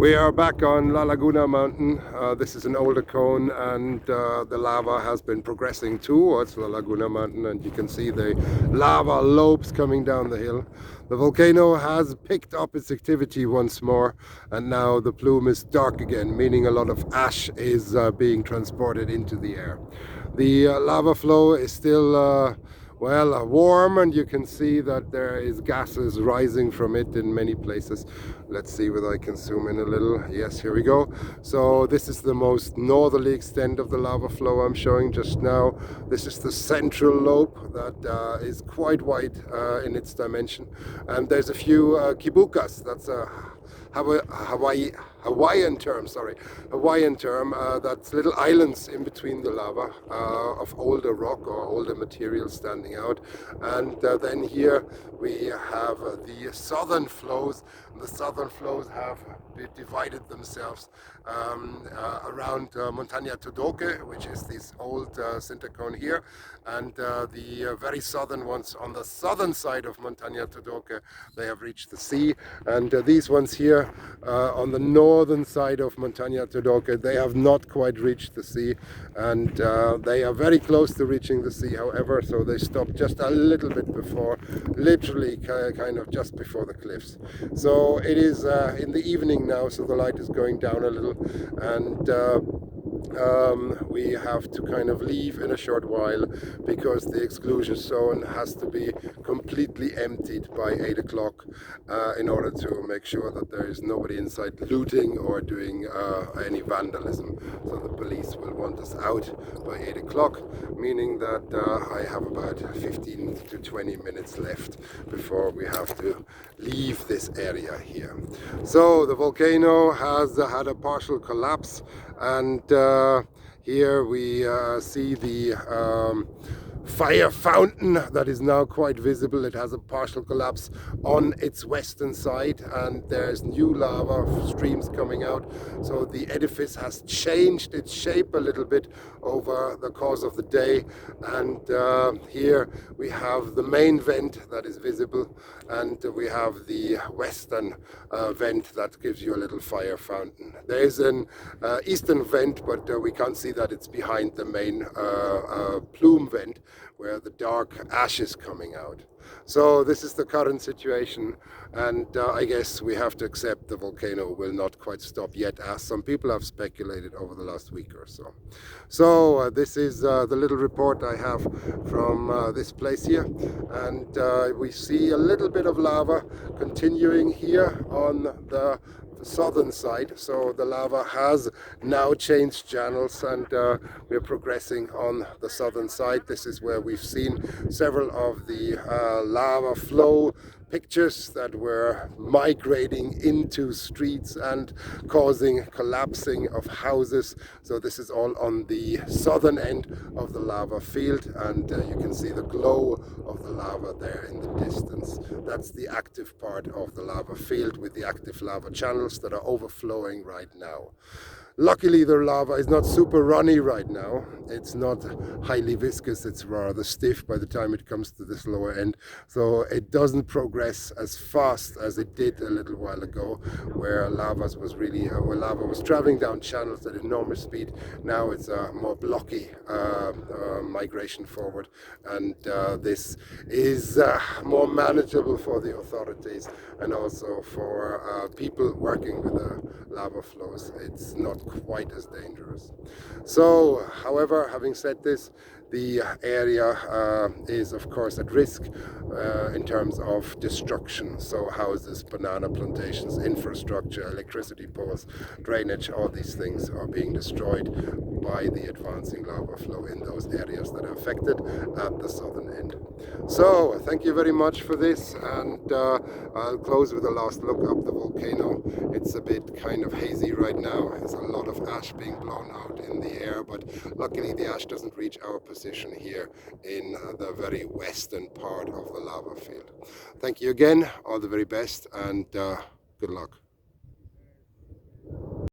We are back on La Laguna mountain. This is an older cone, and the lava has been progressing towards La Laguna mountain, and you can see the lava lobes coming down the hill. The volcano has picked up its activity once more, and now the plume is dark again, meaning a lot of ash is being transported into the air. The lava flow is still warm, and you can see that there is gases rising from it in many places. Let's see whether I can zoom in a little. Yes, here we go. So this is the most northerly extent of the lava flow I'm showing just now. This is the central lobe that is quite wide in its dimension, and there's a few kibukas. That's a Hawaiian term, that's little islands in between the lava of older rock or older material standing out. And then here we have the southern flows. The southern flows have divided themselves around Montaña Todoque, which is this old sinter cone here, and the very southern ones on the southern side of Montaña Todoque, they have reached the sea, and these ones here on the northern side of Montaña Todoque, they have not quite reached the sea, and they are very close to reaching the sea, however, so they stopped just a little bit before, literally kind of just before the cliffs. So it is in the evening now, so the light is going down a little, and we have to kind of leave in a short while because the exclusion zone has to be completely emptied by 8 o'clock in order to make sure that there is nobody inside looting or doing any vandalism. So the police will want us out by 8 o'clock, meaning that I have about 15 to 20 minutes left before we have to leave this area here. So the volcano has had a partial collapse, and here we see the fire fountain that is now quite visible. It has a partial collapse on its western side, and there's new lava streams coming out. So the edifice has changed its shape a little bit over the course of the day, and here we have the main vent that is visible, and we have the western vent that gives you a little fire fountain. There is an eastern vent, but we can't see that it's behind the main plume vent, where the dark ash is coming out. So this is the current situation, and I guess we have to accept the volcano will not quite stop yet, as some people have speculated over the last week or so. So this is the little report I have from this place here, and we see a little bit of lava continuing here on the southern side. So the lava has now changed channels, and we're progressing on the southern side. This is where we've seen several of the lava flow pictures that were migrating into streets and causing collapsing of houses. So this is all on the southern end of the lava field, and you can see the glow of the lava there in the distance. That's the active part of the lava field with the active lava channels that are overflowing right now. Luckily, the lava is not super runny right now. It's not highly viscous, it's rather stiff by the time it comes to this lower end. So it doesn't progress as fast as it did a little while ago, where lava was traveling down channels at enormous speed. Now it's a more blocky migration forward, and this is more manageable for the authorities and also for people working with the lava flows. It's not quite as dangerous. So, however, having said this, the area is of course at risk in terms of destruction. So houses, banana plantations, infrastructure, electricity poles, drainage, all these things are being destroyed by the advancing lava flow in those areas that are affected at the southern end. So thank you very much for this, and I'll close with a last look up the volcano. It's a bit kind of hazy right now. There's a lot of ash being blown out in the air, but luckily the ash doesn't reach our position here in the very western part of the lava field. Thank you again, all the very best, and good luck.